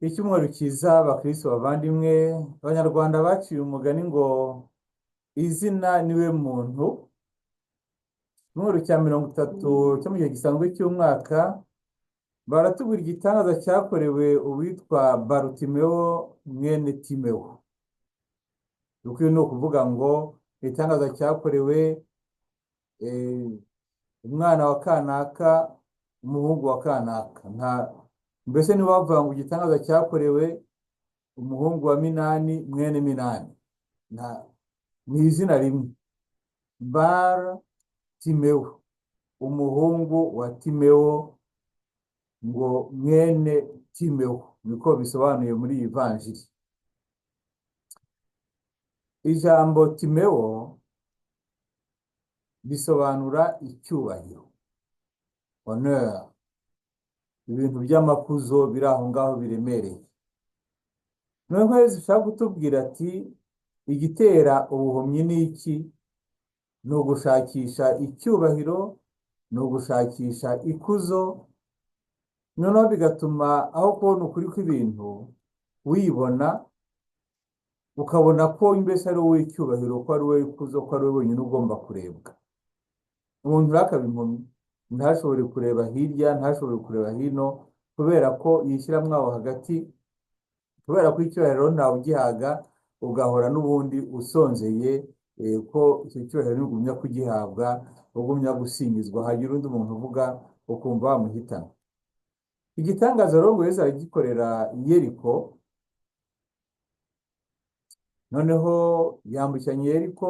Icyumweru cyiza abakristo bavandimwe, abanyarwanda baciye umugani ngo izina niwe muntu. Icyumweru cya 30 cyo mu gihe gisanzwe cy'umwaka baratubwira igitangaza cyakorewe uwitwa Barutimeo mwene Timeo. Uko ni ukuvuga ngo igitangaza cyakorewe umwana wa kanaka, umuhungu wa kanaka. Mbese ni bavuga ngo igitangaza cyakorewe umuhungu wa Minani mwene Minani. Ni izina rimwe. Timeo, umuhungu wa Timeo, ngo mwene Timeo, niko bisobanuye muri iyi vanjiri. Ijambo Timeo bisobanura icyubahiro, honor, ibintu by'amakuzo biri aho ngaho biremereye. Noneho Yesu ashaka kutubwira ati igitera ubuhumyi ni iki? Ni ugushakisha icyubahiro, ni ugushakisha ikuzo. Noneho bigatuma aho kubona ukuri kw'ibintu wibona, ukabona ko imbese ari wowe icyubahiro, ko ari wowe ikuzo, ko ari wowe wenyine ugomba kurebwa. Umuntu urakaba impumyi ntashobore kureba hirya, ntashobore kureba hino, kubera ko yishyiramo aho hagati, kubera ko icyubahiro ntawe ugihaga, ugahora n'ubundi usonzeye ko icyo cyubahiro ntigumya kugihabwa, ugumya gusingizwa, hagira undi muntu uvuga ukumva wamuhitana. Igitangazo rero ngo Yesu aragikorera Yeriko. Noneho yambukiranya Yeriko,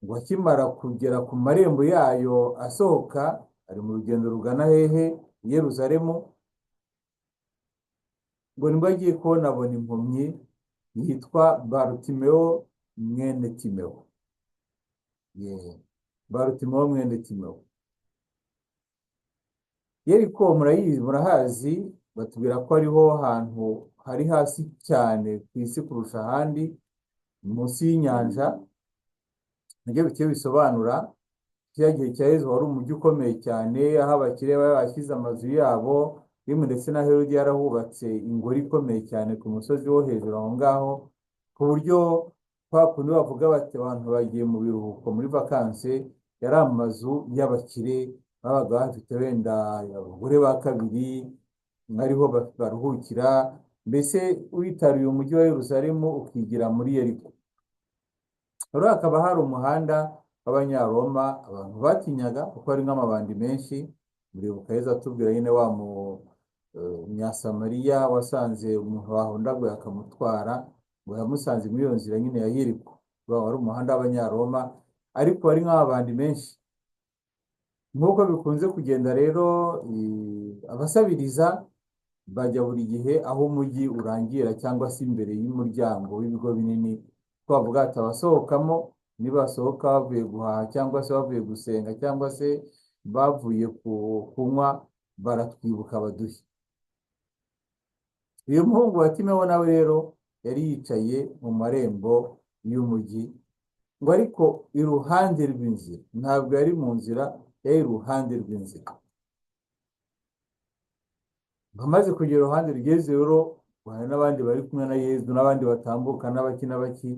ngo akimara kugera ku marembo yayo asohoka, ari mu rugendo rugana hehe? Yeruzalemu. Ngo nibwo agiye kubona abona impumyi yitwa Barutimeo mwene Timeo. Barutimeo mwene Timeo. Yeriko murahazi, batubwira ko ariho hantu hari hasi cyane ku isi kurusha ahandi, munsi y'inyanja. Nibyo bigiye bisobanura cya gihe cya Yesu wari umujyi ukomeye cyane, aho abakire bashyize amazu yabo, rimwe ndetse na Herodi yarahubatse ingoro ikomeye cyane ku musozi wo hejuru aho ngaho, ku buryo kwa kundi bavuga bati abantu bagiye mu biruhuko muri vakanse, yari amazu y'abakire babaga bafite wenda abagore ba kabiri, ariho baruhukira. Mbese witaruye umujyi wa Yerusalemu ukigira muri Yeriko. Rero hakaba hari umuhanda w'Abanyaroma abantu batinyaga kuko ari nk'amabandi menshi. Muribuka Yesu atubwira nyine wa Munyasamariya wasanze umuntu wahondaguye akamutwara, ngo yamusanze muri iyo nzira nyine ya Yeriko. Wari umuhanda w'Abanyaroma, ariko ari nk'amabandi menshi. Nk'uko bikunze kugenda rero, abasabiriza bajya buri gihe aho umujyi urangira, cyangwa se imbere y'umuryango w'ibigo binini. Twavuga ati abasohokamo nibasohoka bavuye guhaha, cyangwa se bavuye gusenga, cyangwa se bavuye kunywa, baratwibuka baduhe. Uyu muhungu wa Timeo nawe rero yari yicaye mu marembo y'umujyi, ngo ariko iruhande rw'inzira, ntabwo yari mu nzira, yari iruhande rw'inzira. Bamaze kugera iruhande rw'Yesu rero, hari n'abandi bari kumwe na Yesu, n'abandi batambuka n'abaki,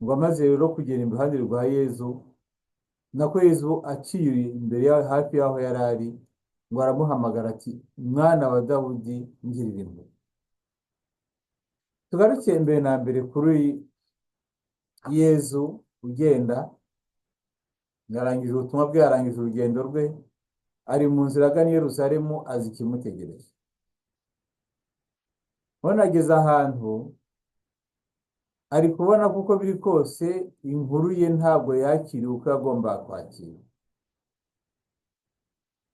ngo amaze rero kugera iruhande rwa Yesu, nako Yesu aciye imbere hafi y'aho yari ari, ngo aramuhamagara ati mwana wa Dawudi ngirira impuhwe. Tugarukiye mbere na mbere kuri Yesu ugenda, yarangije ubutumwa bwe, yarangije urugendo rwe, ari mu nzira agana i Yerusalemu, azi ikimutegereje. None ageze ahantu, ari kubona kuko biri kose inkuru ye ntabwo yakiriwe uko yagombaga kwakira.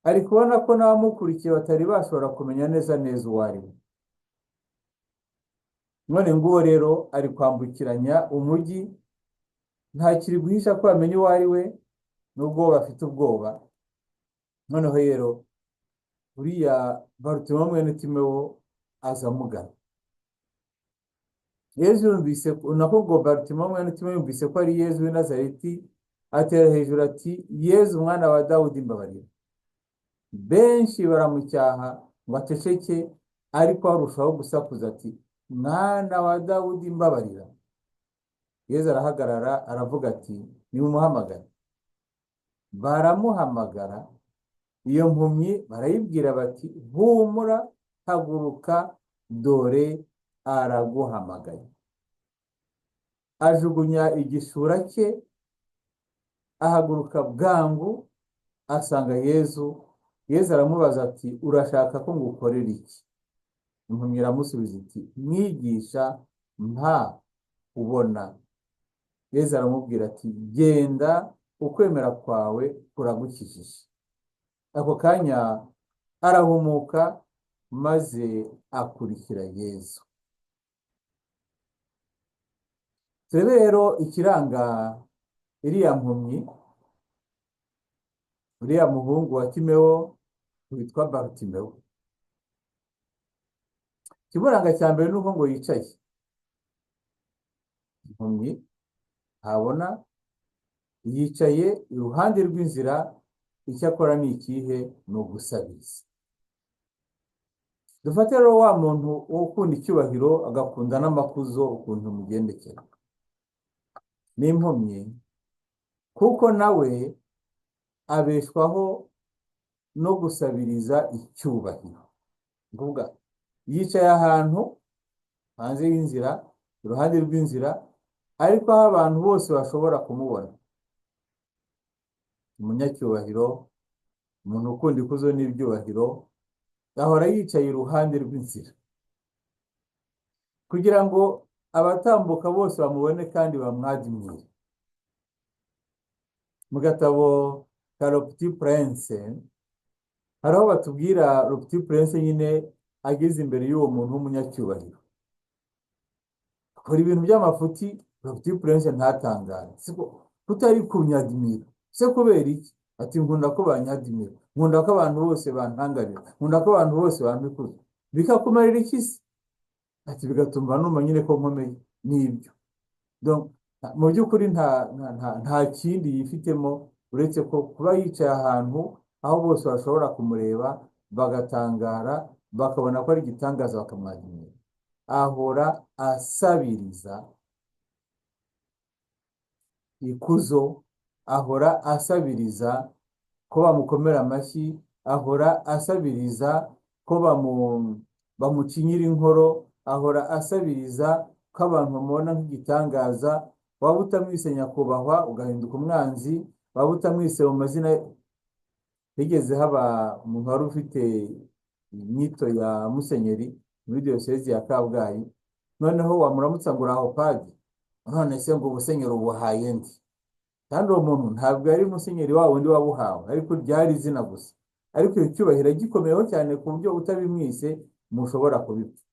Ari kubona ko n'abamukurikiye batari bashobora kumenya neza uwo ari we. None nguwo rero ari kwambukiranya umujyi, ntakiri guhisha ko bamenye uwo ari we, nubwo bafite ubwoba. Noneho rero uriya Barutimeo mwene Timeo aza amugana. Yesu yumvise, nako ngo Barutimeo mwene Timeo yumvise ko ari Yesu w'i Nazareti, atera hejuru ati Yesu mwana wa Dawudi mbabarira. Benshi baramucyaha ngo aceceke, ariko arushaho gusakuza ati, mwana wa Dawudi mbabarira. Yesu arahagarara aravuga ati, nimumuhamagare. Baramuhamagara, iyo mpumyi barayibwira bati, humura, haguruka, dore araguhamagaye. Ajugunya igishura cye, ahaguruka bwangu, asanga Yesu. Yesu aramubaza ati, urashaka ko ngukorera iki? Impumyi iramusubiza iti, mwigisha, mpa ubona. Yesu aramubwira ati, genda, ukwemera kwawe kuragukijije. Ako kanya arahumuka maze akurikira Yesu. Turebe rero ikiranga iriya mpumyi, uriya muhungu wa Timewo witwa Barutimewo. Ikimuranga cya mbere nuko ngo yicaye. Impumyi ntabona, yicaye iruhande rw'inzira. Icyo akora ni ikihe? Ni ugusabiriza. Dufate rero wa muntu ukunda icyubahiro agakunda n'amakuzo ukuntu mugendekera. Ni impumyi kuko nawe abeshwaho no gusabiriza icyubahiro. Nguvuga yicaye ahantu hanze y'inzira, iruhande rw'inzira, ariko aho abantu bose bashobora kumubona. Umunyacyubahiro, umuntu ukunda ikuzo n'ibyubahiro, ahora yicaye iruhande rw'inzira kugira ngo abatambuka bose bamubone kandi bamwadimire. Mu gatabo ka Le Petit Prince hariho batubwira Le Petit Prince nyine ageze imbere y'uwo muntu w'umunyacyubahiro, akora ibintu by'amafuti. Le Petit Prince ntatangare, siko kutari kunyadimira. Se kubera iki? Ati, nkunda ko banyadimira, nkunda ko abantu bose bantangarira, nkunda ko abantu bose bampikuza. Bikakumarira iki se? Ati, bigatuma numva nyine ko nkomeye. Nibyo. Donc mu by'ukuri nta kindi yifitemo uretse ko kuba yicaye ahantu aho bose bashobora kumureba bagatangara, bakabona ko ari igitangaza, bakamwadimira. Ahora asabiriza ikuzo, ahora asabiriza ko bamukomera amashyi, ahora asabiriza ko bamucinyira inkoro, ahora asabiriza ko abantu bamubona nk'igitangaza. Waba utamwise nyakubahwa ugahinduka umwanzi, waba utamwise mu mazina. Higeze haba umuntu wari ufite inyito ya musenyeri muri diyosezi ya Kabgayi, noneho wamuramutsa ngo uraho padi, none se ngo ubusenyeri ubuhaye ndi. Kandi uwo muntu ntabwo ari musenyeri wa wundi wabuhawe, ariko ryari izina gusa. Ariko iyo cyubahiro gikomeyeho cyane ku buryo utabimwise mushobora kubipfa.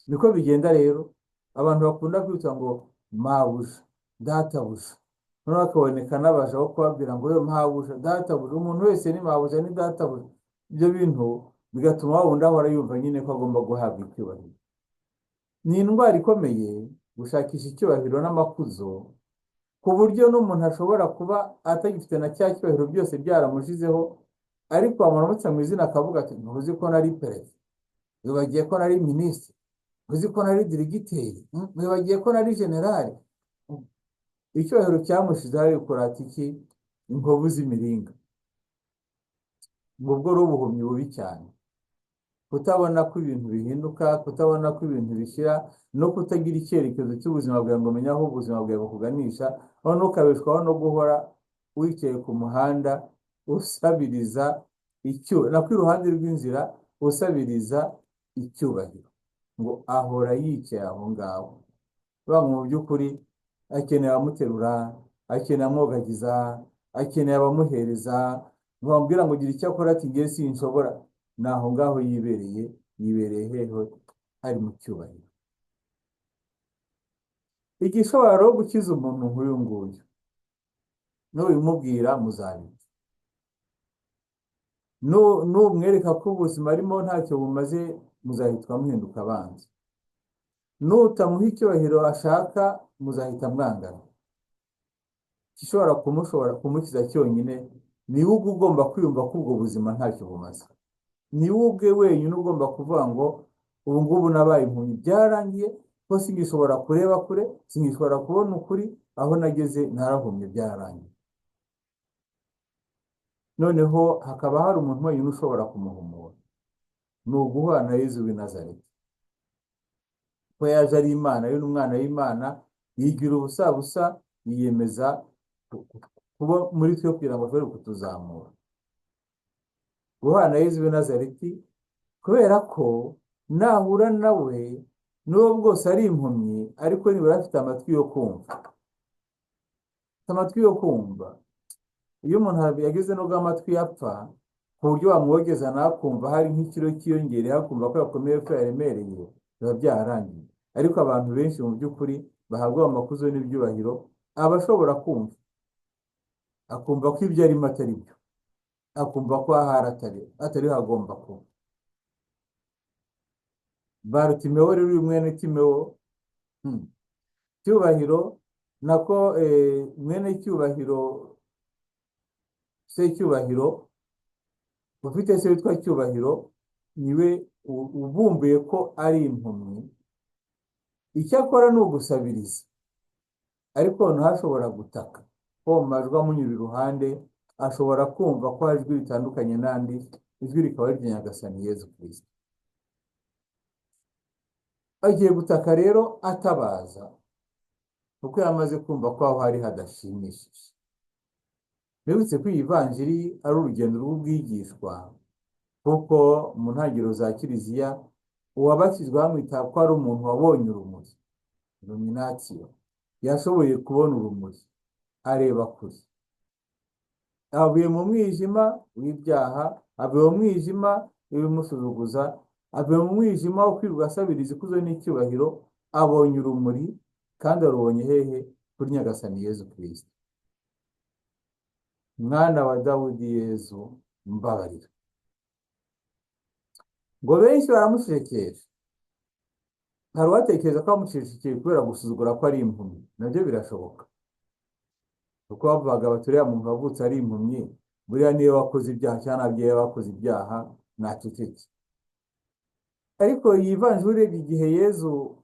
Niko bigenda rero, abantu bakunda kwita ngo mabuja, databuja, noneho bakaboneka n'abaja bo kubabwira ngo yo mabuja, databuja. Umuntu wese ni mabuja, ni databuja. Ibyo bintu bigatuma wa wundi ahora yumva nyine ko agomba guhabwa icyubahiro. Ni indwara ikomeye gushakisha icyubahiro n'amakuzo, ku buryo n'umuntu ashobora kuba atagifite na cya cyubahiro byose byaramushizeho, ariko wamuramutsa mu izina akavuga ati, ntuzi ko nari perezida, wibagiye ko nari minisitiri, ntuzi ko nari dirigiteri, wibagiye ko nari generali. Icyubahiro cyamushizeho ari kurata iki? Inkovu z'imiringa. Ubwo ari ubuhumyi bubi cyane, kutabona ko ibintu bihinduka, kutabona ko ibintu bishira, no kutagira icyerekezo cy'ubuzima bwawe ngo umenye aho ubuzima bwawe bukuganisha, aho ntukabeshwaho no guhora wicaye ku muhanda usabiriza nako iruhande rw'inzira usabiriza icyubahiro. Ngo ahora yicaye aho ngaho. Mu by'ukuri akeneye abamuterura, akeneye amwogagiza, akeneye abamuhereza, bamubwira ngo gira icyo akora, ati ngiye sinshobora. Ni aho ngaho yibereye heho? Ari mu cyubahiro. Igishobora rero gukiza umuntu nk'uyu nguyu, n'ubimubwira muzabita. Numwereka ko ubuzima arimo ntacyo bumaze, muzahitwa muhinduka abanzi. Nutamuha icyubahiro ashaka, muzahita mwangana. Igishobora kumukiza cyonyine ni we ugomba kwiyumva ko ubwo buzima ntacyo bumaze. Ni we ubwe wenyine ugomba kuvuga ngo ubu ngubu nabaye impumyi, byarangiye ko singishobora kureba kure, singishobora kubona ukuri, aho nageze narahumye, byarangiye. Noneho hakaba hari umuntu wenyine ushobora kumuhumura, ni uguhura na Yezu w'i Nazareti, ko yaje ari Imana, ari n'umwana w'Imana, yigira ubusabusa, yiyemeza kuba muri twe kugira ngo ashobore kutuzamura. Guhura na Yezu w'i Nazareti, kubera ko nahura nawe n'uwo bwose ari impumyi, ariko nibura afite amatwi yo kumva, afite amatwi yo kumva. Iyo umuntu yagize nubwo amatwi yapfa, ku buryo wamwogeza ntakumva, hari nk'ikiro cyiyongereye, akumva ko yakomeye, ko yaremereye, biba byarangiye. Ariko abantu benshi mu by'ukuri bahabwa amakuzo n'ibyubahiro, aba ashobora kumva, akumva ko ibyo arimo atari byo, akumva ko ahari atari hagomba kuba. Barutimewo rero, uyu mwene Timewo, Cyubahiro nako mwene Cyubahiro, se Cyubahiro, ufite se witwa Cyubahiro, niwe ubumbuye ko ari impumyi. Icyo akora ni ugusabiriza, ariko ntashobora gutaka, ko mu majwi amunyura iruhande ashobora kumva ko hari ijwi ritandukanye n'andi, ijwi rikaba ari irya Nyagasani Yezu Kristo. Agiye gutaka rero atabaza, kuko yamaze kumva ko aho hari hadashimishije. Bibutse ko iyi vanjiri ari urugendo rw'ubwigishwa, kuko mu ntangiriro za Kiliziya uwabatizwa bamwita ko ari umuntu wabonye urumuri, iluminatio, yashoboye kubona urumuri, areba kure. Avuye mu mwijima w'ibyaha, avuye mu mwijima w'ibimusuzuguza, avuye mu mwijima wo kwirirwa asabiriza ikuzo n'icyubahiro, abonye urumuri, kandi arubonye hehe? Kuri Nyagasani Yezu Kristo. Mwana wa Dawudi Yezu, mbabarira. Ngo benshi baramushekesha, hari uwatekereza ko bamushekeye kubera gusuzugura ko ari impumyi. Nabyo birashoboka, kuko bavugaga bati uriya muntu wavutse ari impumyi, buriya niyo wakoze ibyaha cyangwa ababyeyi bakoze ibyaha, ntaceceke. Ariko iyi vanjiri igihe Yezu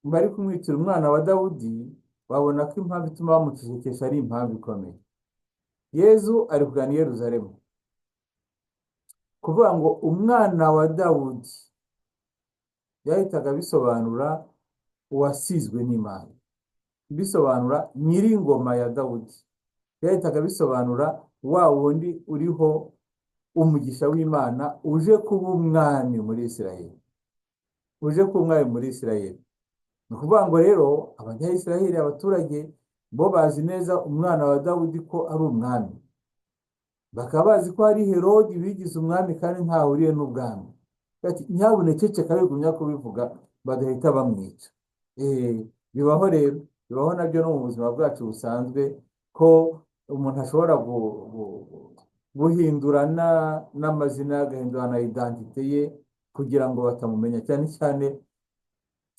bari kumwitira umwana wa Dawudi, babona ko impamvu ituma bamucecekesha ari impamvu ikomeye. Yezu ari kugana i Yeruzalemu, kuvuga ngo umwana wa Dawudi yahitaga bisobanura uwasizwe n'Imana, bisobanura nyir'ingoma ya Dawudi, yahitaga bisobanura wa wundi uriho umugisha w'Imana, uje kuba umwami muri Israheli, uje kuba umwami muri Israheli. Ni ukuvuga ngo rero abanyayisiraheli, abaturage bo bazi neza umwana wa Dawudi ko ari umwami, bakaba bazi ko hari Herodi bigize umwami kandi ntahuriye n'ubwami. Ati nyabunekeceka bigumya kubivuga badahita bamwica. Bibaho rero, bibaho nabyo no mu buzima bwacu busanzwe, ko umuntu ashobora guhindurana n'amazina, agahindura na identite ye kugira ngo batamumenya, cyane cyane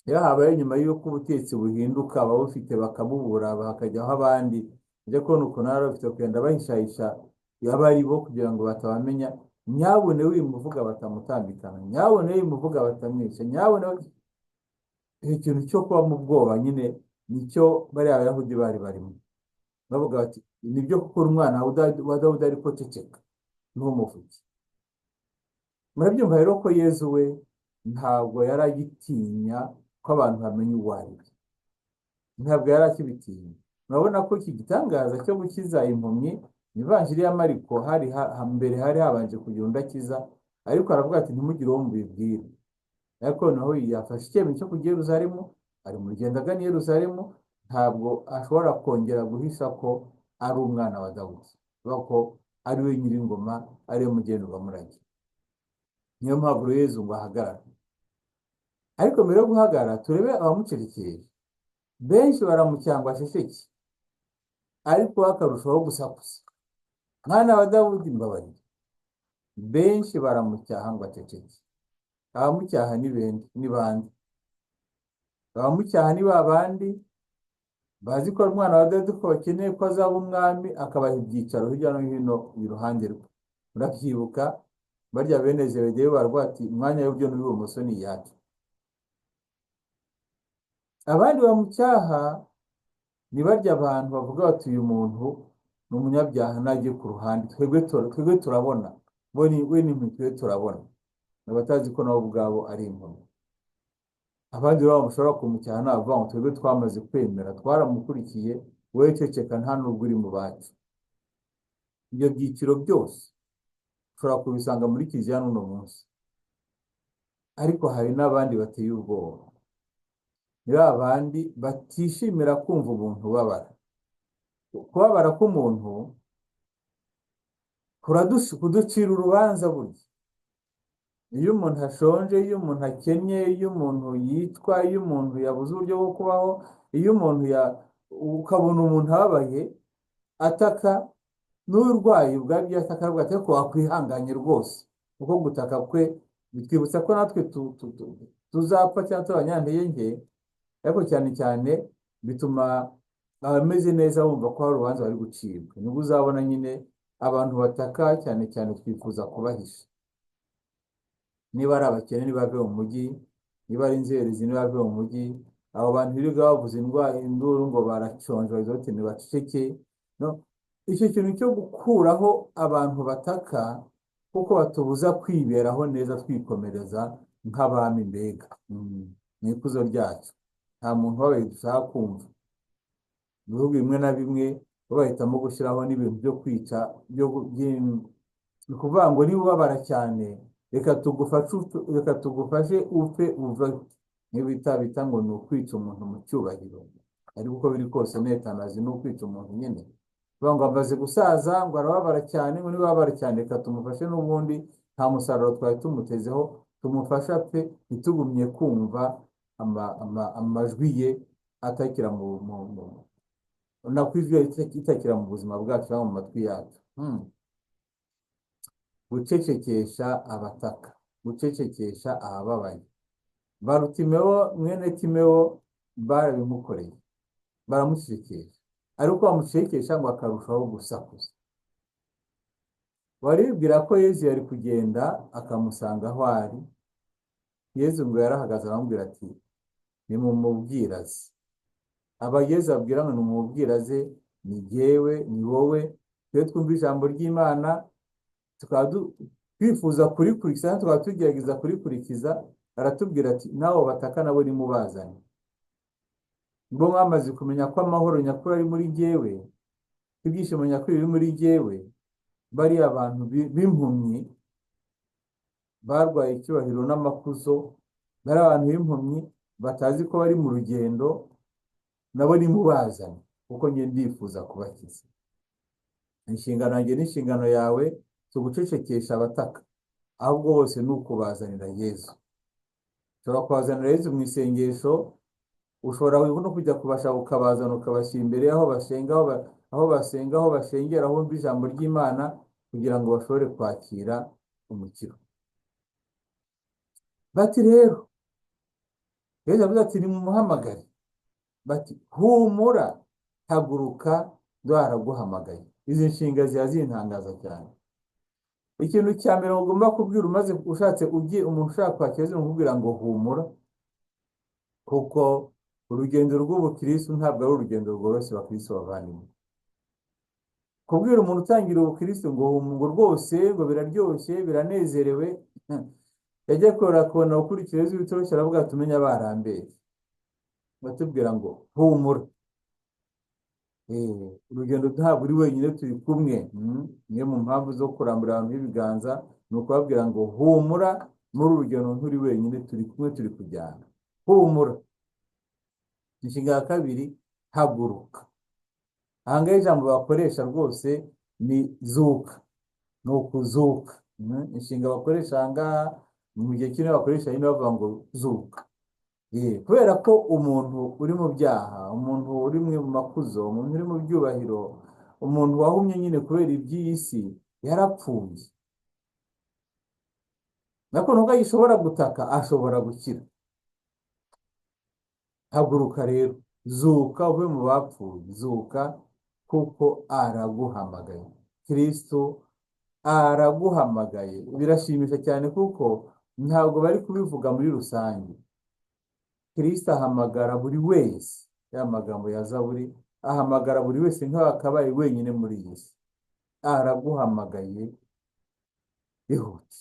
iyo habaye nyuma y'uko ubutegetsi buhinduka, ababufite bakamubura hakajyaho abandi. Ujya kubona ukuntu bari bafite kugenda bahishahisha abari bo kugira ngo batabamenya. Nyabune wimuvuga batamutambikana, nyabune wimuvuga batamwica, nyabune. Ikintu cyo kuba mu bwoba nyine nicyo bari Abayahudi bari barimo, bavuga bati nibyo kuko umwana wa Dawudi ariko ceceka ntumuvuge. Murabyumva rero ko Yezu we ntabwo yari agitinya ko abantu bamenya uwo ari we, ntabwo yari akibitinya. Murabona ko iki gitangaza cyo gukiza impumyi, ivanjiri ya Mariko mbere hari habanje kugira undi akiza, ariko aravuga ati ntimugire uwo mubibwira. Ariko naho yafashe icyemezo cyo kujya i Yeruzalemu, ari mu rugendo agana i Yeruzalemu, ntabwo ashobora kongera guhisha ko ari umwana wa Dawudi, kuko ko ari we nyir'ingoma, ari we mugenurwamurage. Niyo mpamvu Yezu ngo ahagarara. Ariko mbere yo guhagarara turebe abamucerekeje. Benshi baramucyanga ashesheke, ariko akarushaho gusakuza, mwana wa Dawudi mbabarira. Benshi baramucyaha ngo aceceke. Abamucyaha ni bande? Abamucyaha ni babandi bazi ko umwana wa Dawudi ko bakeneye ko azaba umwami, akabaha ibyicaro hirya no hino iruhande rwe. Murabyibuka barya bene Zebedeyo barwa ati umwanya w'iburyo n'uw'ibumoso ni iyacu. abandi bamucyaha ni barya abantu bavuga bati uyu muntu ni umunyabyaha najye ku ruhande, twebwe turabona, we ni twe turabona, abatazi ko nabo ubwabo ari impumyi. Abandi rero bamushobora kumucyaha navuga ngo twebwe twamaze kwemera, twaramukurikiye, wowe ceceka nta nubwo uri mu bacu. Ibyo byiciro byose ushobora kubisanga muri kiliziya n'uno munsi. Ariko hari n'abandi bateye ubwoba, ni ba bandi batishimira kumva umuntu ubabara. Kubabara k'umuntu kuducira urubanza burya. Iyo umuntu ashonje, iyo umuntu akennye, iyo umuntu yitwa, iyo umuntu yabuze uburyo bwo kubaho, iyo umuntu ukabona umuntu ababaye ataka, n'urwaye ubwabyo ataka, avuga ati ko wakwihanganye rwose, kuko gutaka kwe bitwibutsa ko natwe tuzapfa cyangwa tubanyantege nke. Ariko cyane cyane bituma abameze neza bumva ko hari urubanza bari gucibwa. Nibwo uzabona nyine abantu bataka cyane cyane twifuza kubahisha. Niba ari abakene ntibave mu mujyi, niba ari inzererezi ntibave mu mujyi, abo bantu birirwa bavuza induru ngo barashonje bagize bati ntibaceceke. Icyo kintu cyo gukuraho abantu bataka kuko batubuza kwiberaho neza, twikomereza nk'abami mbega ni ikuzo ryacu. Nta muntu wabaye dushaka kumva. Ibihugu bimwe na bimwe bahitamo gushyiraho n'ibintu byo kwica, ni ukuvuga ngo niba ubabara cyane reka tugufashe upfe uve. Bita ngo ni ukwica umuntu mu cyubahiro, ariko uko biri kose netanazi ni ukwica umuntu nyine. Kuvuga ngo amaze gusaza ngo arababara cyane, ngo niba ababara cyane reka tumufashe, n'ubundi nta musaruro twari tumutezeho, tumufasha pe, ntitugumye kumva amajwi ye atakira itakira mu buzima bwacu cyangwa mu matwi yacu. Gucecekesha abataka, gucecekesha abababaye. Barutimewo mwene Timewo barabimukoreye, baramucecekesha, ariko bamucecekesha ngo akarushaho gusakuza. Waribwira ko Yezu yari kugenda akamusanga aho ari. Yezu ngo yarahagaze aramubwira ati nimumubwiraze. Aba Yezu abwira ngo nimumubwiraze ni jyewe, ni wowe. Twe twumva ijambo ry'Imana tukaba twifuza kurikurikiza, tukaba tugerageza kurikurikiza. Aratubwira ati nawe bataka nabo nimubazane. Ngo mwamaze kumenya ko amahoro nyakuri ari muri jyewe, ibyishimo nyakuri biri muri jyewe. Bariya abantu b'impumyi barwaye icyubahiro n'amakuzo, bari abantu b'impumyi batazi ko bari mu rugendo, nabo nimubazane kuko njye ndifuza kubakiza. Inshingano yanjye n'inshingano yawe tugucecekesha abataka, ahubwo bose ni ukubazanira Yezu. Ushobora kubazanira Yezu mu isengesho, ushobora no kujya kubashaka ukabazana ukabashyira imbere aho bashengera, aho bumva ijambo ry'Imana, kugira ngo bashobore kwakira umukiro. Bati rero Yezu avuze ati nimumuhamagare, bati humura, haguruka, ndwaraguhamagaye. Izi nshinga zirantangaza cyane. Ikintu cya mbere ugomba kubwira umaze ushatse umuntu ushaka kwakira Yezu umubwira ngo humura, kuko urugendo rw'ubukristo ntabwo ari urugendo rworoshye bakristo bavandimwe. Kubwira umuntu utangira ubukristo ngo humura rwose, ngo biraryoshye biranezerewe, yajya kubona ukurikira Yezu bitoroshye, aravuga tumenya barambere, batubwira ngo humura. Urugendo ntabwo uri wenyine, turi kumwe. Niyo mu mpamvu zo kurambura abantu b'ibiganza, ni ukubabwira ngo humura, muri urugendo nturi wenyine, turi kumwe, turi kujyana. Humura. Inshinga ya kabiri, haguruka. Ahangaha ijambo bakoresha rwose ni zuka, ni ukuzuka. Inshinga bakoresha ahangaha mu gihe kimwe bakoresha nyine bavuga ngo zuka. Kubera ko umuntu uri mu byaha, umuntu uri mu makuzo, umuntu uri mu byubahiro, umuntu wahumye nyine kubera iby'iyi si, yarapfuye. Nako nubwo agishobora gutaka, ashobora gukira. Haguruka rero, zuka uve mu bapfuye, zuka, kuko araguhamagaye. Kristo araguhamagaye. Birashimisha cyane kuko ntabwo bari kubivuga muri rusange. Kristo ahamagara buri wese, ya magambo ya Zaburi, ahamagara buri wese nk'aho akabaye wenyine muri iyi si. Araguhamagaye, ihute.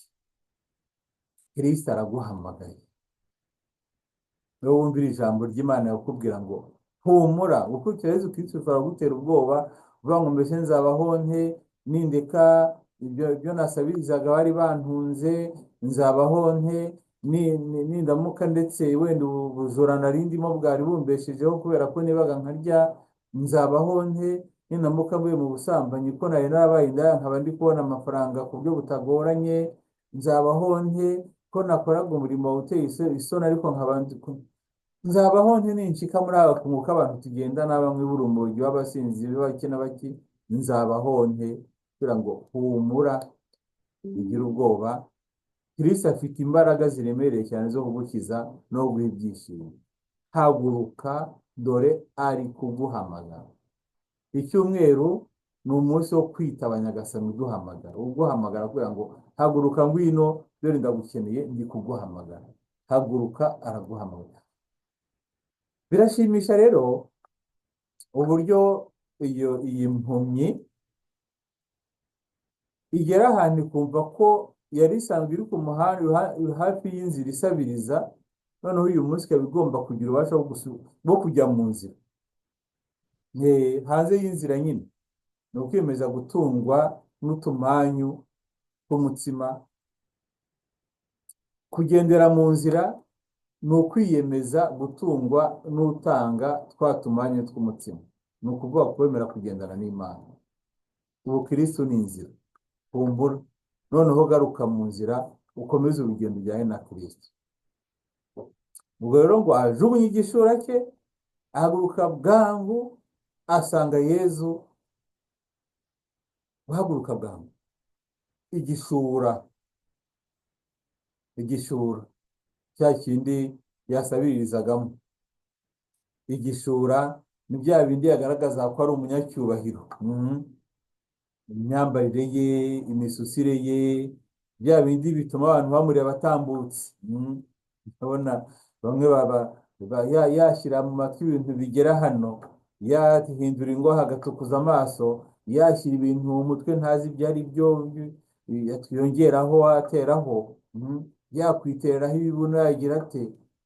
Kristo araguhamagaye. Niyo wumvira ijambo ry'Imana yakubwira ngo humura, gukurikira Yesu Kristo ushobora gutera ubwoba, uvuga ngo mbese nzabaho nte nindeka ibyo nasabirizaga bari bantunze, nzabaho nte nindamuka ndetse wenda ubujura nari ndimo bwari bumbeshejeho kubera ko nibaga nkarya, nzabaho nte nindamuka mvuye mu busambanyi ko nari narabaye indaya nkaba ndi kubona amafaranga ku buryo butagoranye, nzabaho nte ko nakoraga umurimo uteye isoni ariko nkaba nzabaho nte ninshika muri aba kungu k'abantu tugendana, bamwe b'urumogi b'abasinzi b'abaki n'abaki, nzabaho nte kugira ngo humura, bigira ubwoba. Kristo afite imbaraga ziremereye cyane zo kugukiza no guha ibyishimo. Haguruka, dore ari kuguhamagara. Icyumweru ni umunsi wo kwitaba Nyagasani uguhamagara kugira ngo haguruka ngwino, dore ndagukeneye, ndi kuguhamagara. Haguruka, araguhamagara. Birashimisha rero uburyo iyi mpumyi igera ahantu ikumva ko yari isanzwe iri ku muhanda hafi y'inzira isabiriza, noneho uyu munsi ikaba igomba kugira ububasha bwo kujya mu nzira, hanze y'inzira nyine. Ni ukwiyemeza gutungwa n'utumanyu tw'umutsima. Kugendera mu nzira ni ukwiyemeza gutungwa n'utanga twa tumanyu tw'umutsima. Ni ukuvuga kwemera kugendana n'Imana. Ubu Kristo ni inzira. Humbura, noneho garuka mu nzira, ukomeze urugendo ujyane na Kristo. Ubwo rero ngo ajugunye igishura cye, ahaguruka bwangu, asanga Yezu. Guhaguruka bwangu, igishura cya kindi yasabiririzagamo. Igishura ni bya bindi yagaragaza ko ari umunyacyubahiro, imyambarire ye, imisusire ye, bya bindi bituma abantu bamureba batambutse. Urabona bamwe yashyira mu matwi ibintu bigera hano, yahindura ingoha agatukuza amaso, yashyira ibintu mu mutwe ntazi ibyo ari byo, yongeraho ateraho, yakwitereraho ibibuno yagira ate.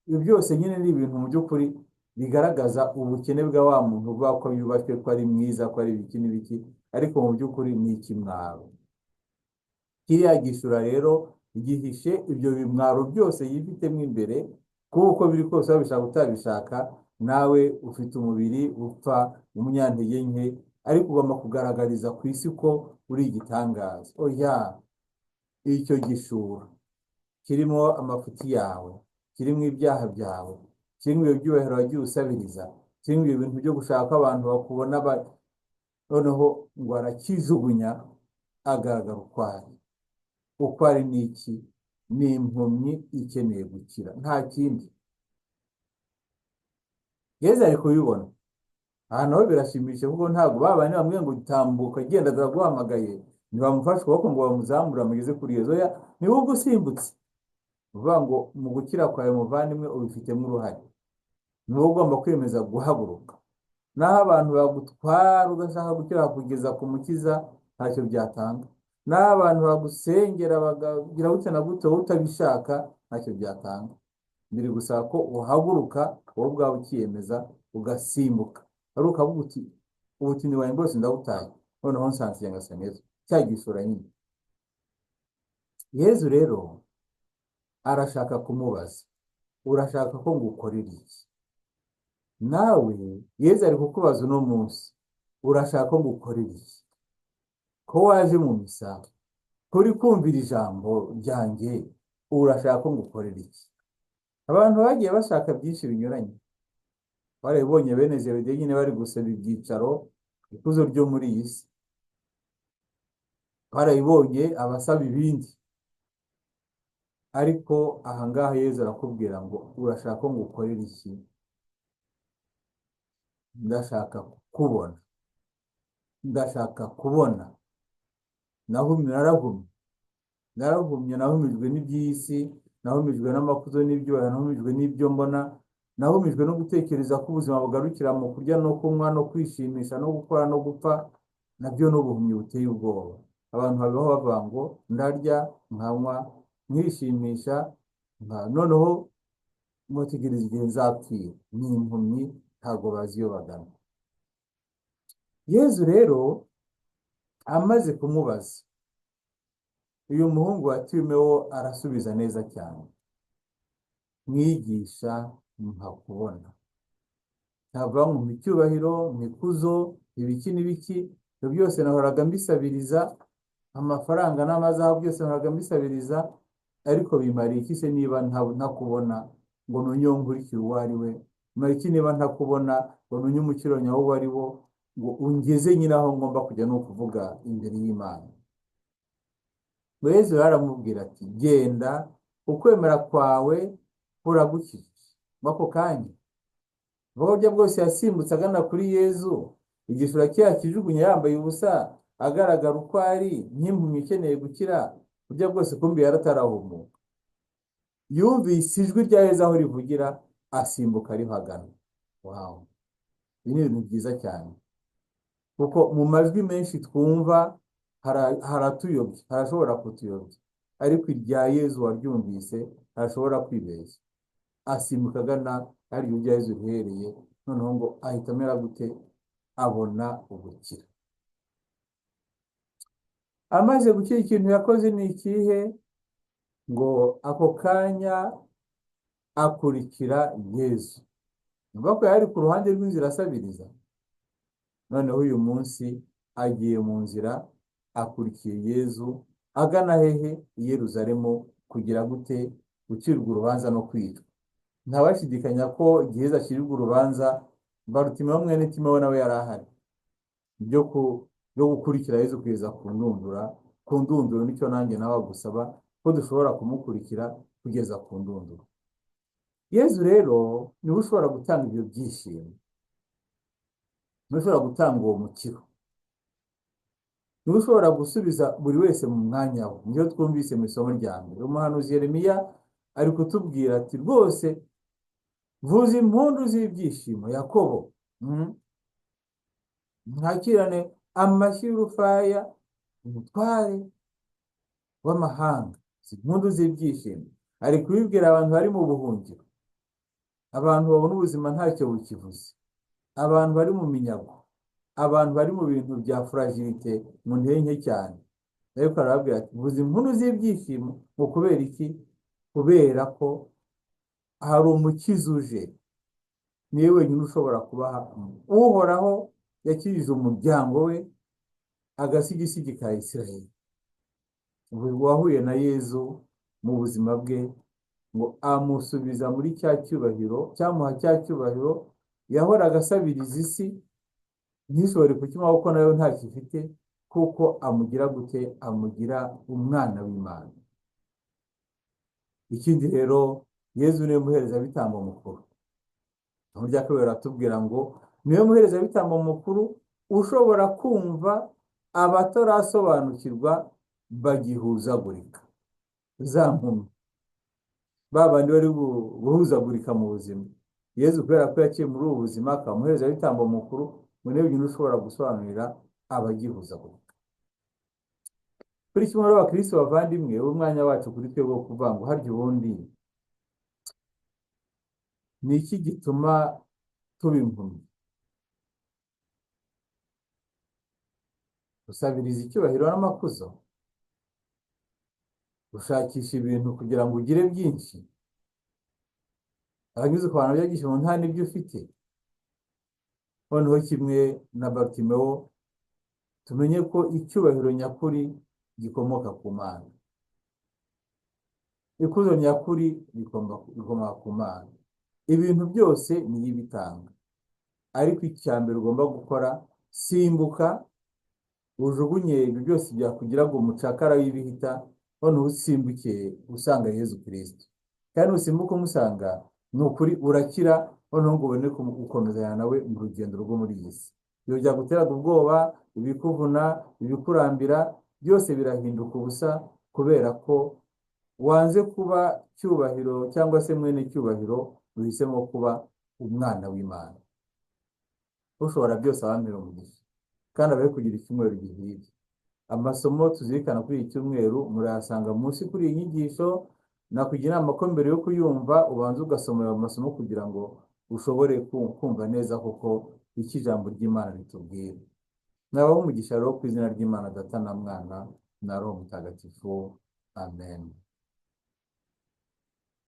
Ibi byose nyine ni ibintu mu by'ukuri bigaragaza ubukene bwa wa muntu uvuga ko yubashywe, ko ari mwiza, ko ari ibiki n'ibiki, ariko mu by'ukuri ni ikimwaro. Kiriya gishura rero gihishe ibyo bimwaro byose yifitemo imbere, kuko biri kose wabishaka utabishaka, nawe ufite umubiri upfa, umunyantege nke, ariko ugomba kugaragariza ku isi ko uri igitangaza. Oya, icyo gishura kirimo amafuti yawe, kirimo ibyaha byawe, kirimo ibyo byubahiro wagiye usabiriza, kirimo ibyo bintu byo gushaka abantu bakubona, noneho ngo arakijugunya, agaragara uko ari ni iki? Ni impumyi ikeneye gukira, nta kindi. Yezu ari kubibona. Aha naho birashimisha kuko ntabwo babanye bamwe ngo tambuka genda araguhamagaye, ntibamufashe ukuboko ngo bamuzamure amugeze kuri Yezu. Oya, ni wowe ugusimbutse. Uvuga ngo mu gukira kwawe muvandimwe ubifitemo uruhare. Ni wowe ugomba kwemeza guhaguruka. Naho abantu bagutwara ugashaka gukira kugeza ku mukiza, ntacyo byatanga. Naho abantu bagusengera bakagira gutya na gutya utabishaka, ntacyo byatanga. Biri gusaba ko uhaguruka wowe ubwawe ukiyemeza, ugasimbuka. Ari ukavuga uti ubutindi bwawe bwose ndabutaye, noneho nsanze Nyagasani Yezu, cya gishura nyine. Yezu rero arashaka kumubaza, urashaka ko ngukorera iki? Nawe Yezu ari kukubaza uno munsi, urashaka ko ngukorera iki? Ko waje mu misa, kuri kumvira ijambo ryanjye, urashaka ko ngukorera iki? Abantu bagiye bashaka byinshi binyuranye. Barabonye bene Zebedi nyine bari gusaba ibyicaro, ikuzo ryo muri iyi si. Barabibonye abasaba ibindi. Ariko ahangaha Yezu arakubwira ngo urashaka ko ngukorera iki? Ndashaka kubona. Ndashaka kubona. Narahumye, nahumijwe n'iby'isi, nahumijwe n'amakuzo n'ibyo, nahumijwe n'ibyo mbona, nahumijwe no gutekereza ko ubuzima bugarukira mu kurya no kunywa no kwishimisha no gukora no gupfa, nabyo ni ubuhumyi buteye ubwoba. Abantu babaho bavuga ngo ndarya nkanywa nkishimisha, noneho mutegereza igihe nzapfira. Ni impumyi, ntabwo bazi iyo bagana. Yezu rero amaze kumubaza, uyu muhungu watimewo arasubiza neza cyane, mwigisha nkakubona. Ntabwo mu icyubahiro, mu ikuzo, ibiki n'ibiki, ibyo byose nahoraga mbisabiriza, amafaranga n'amazahabu byose nahoraga mbisabiriza, ariko bimariye iki se niba ntakubona ngo nunye nkurikire uwo ari we? Bimariye iki niba ntakubona ngo nunye umukiro nyawo uwo ari wo, ngo ungeze nyine aho ngomba kujya ni ukuvuga imbere y'Imana? Yezu aramubwira ati, genda, ukwemera kwawe kuragukijije. Mwako kanya burya bwose yasimbutse agana kuri Yezu, igishura cye yakijugunye yambaye ubusa, agaragara uko ari nk'impumyi ikeneye gukira. Burya bwose kumbi yaratarahumuka, yumvise ijwi rya Yezu aho rivugira, asimbuka arihagana. Wow, ibi ni ibintu byiza cyane, kuko mu majwi menshi twumva haratuyobya, harashobora kutuyobya, ariko irya Yezu waryumvise harashobora kwibeshya. Asimbuka agana ari ryo rya Yezu rihereye, noneho ngo ahita amera gute? Abona ubukira. Amaze gukira, ikintu yakoze ni ikihe? Ngo ako kanya akurikira Yezu. Numva ko yari ku ruhande rw'inzira asabiriza, noneho uyu munsi agiye mu nzira akurikiye Yezu, agana hehe? I Yeruzalemu, kugira gute? Gucirwa urubanza no kwicwa. Ntawashidikanya ko igihe Yezu acirirwa urubanza, Barutimewo mwene Timewo nawe yari ahari, byo gukurikira Yezu kugeza ku ndunduro. Ku ndunduro nicyo nanjye nawe gusaba ko dushobora kumukurikira kugeza ku ndunduro. Yezu rero niwe ushobora gutanga ibyo byishimo, niwe ushobora gutanga uwo mukiro, niwe ushobora gusubiza buri wese mu mwanya we. Niyo twumvise mu isomo rya mbere, umuhanuzi Yeremiya ari kutubwira ati, rwose vuza impundu z'ibyishimo Yakobo, mwakirane amashyi y'urufaya, umutware w'amahanga. Impundu z'ibyishimo ari kubibwira abantu bari mu buhungiro, abantu babona ubuzima ntacyo bukivuze, abantu bari mu minyago, abantu bari mu bintu bya fragilite, mu ntege nke cyane. Ariko arababwira ati, vuza impundu z'ibyishimo. Ngo kubera iki? Kubera ko hari umukiza uje, niwe wenyine ushobora kubaha. Uhoraho yakijije umuryango we, agasigisigi ka Israheli. Wahuye na Yezu mu buzima bwe, ngo amusubiza muri cya cyubahiro, cyamuha cya cyubahiro yahoraga asabiriza isi ntishobore kukimuha, kuko nayo ntakifite, kuko amugira gute? Amugira umwana w'Imana. Ikindi rero, Yezu niwe muhereza-gitambo mukuru. Ijambo rya kabiri aratubwira ngo niwe muhereza-gitambo mukuru ushobora kumva abatarasobanukirwa bagihuzagurika. Za mpumyi, ba bandi bari guhuzagurika mu buzima, Yezu kubera ko yaciye muri ubu buzima akaba umuhereza-gitambo mukuru, ngo niwe wenyine ushobora gusobanurira abagihuzagurika. Kuri kimwe n'abakristo bavandimwe, umwanya wacu kuri twebwe wo kuvuga ngo harya ubundi ni iki gituma tuba impumyi? Gusabiriza icyubahiro n'amakuzo, gushakisha ibintu kugira ngo ugire byinshi, abanyuze ku bantu byagisha ngo nta n'ibyo ufite. Noneho kimwe na Barutimewo, tumenye ko icyubahiro nyakuri gikomoka ku Mana, ikuzo nyakuri rikomoka ku Mana. Ibintu byose niyo ibitanga, ariko icya mbere ugomba gukora, simbuka ujugunye ibyo byose byakugira ngo umucakara w'ibihita, noneho usimbuke usanga Yezu Kristo. Kandi usimbuka umusanga, ni ukuri urakira, noneho ngo ubone gukomezanya nawe mu rugendo rwo muri iyi si. Ibyo byaguteraga ubwoba, ibikuvuna, ibikurambira, byose birahinduka ubusa, kubera ko wanze kuba Cyubahiro cyangwa se mwene Cyubahiro, uhisemo kuba umwana w'Imana. Ushobora byose abampera umugisha kandi abahe kugira icyumweru gihire. Amasomo tuzirikana kuri iki cyumweru murayasanga munsi kuri iyi nyigisho. Nakugira inama ko mbere yo kuyumva ubanza ugasoma ayo masomo kugira ngo ushobore kumva neza koko icyo ijambo ry'Imana ritubwira. Nabaho umugisha rero ku izina ry'Imana Data na Mwana na Roho Mutagatifu. Amen.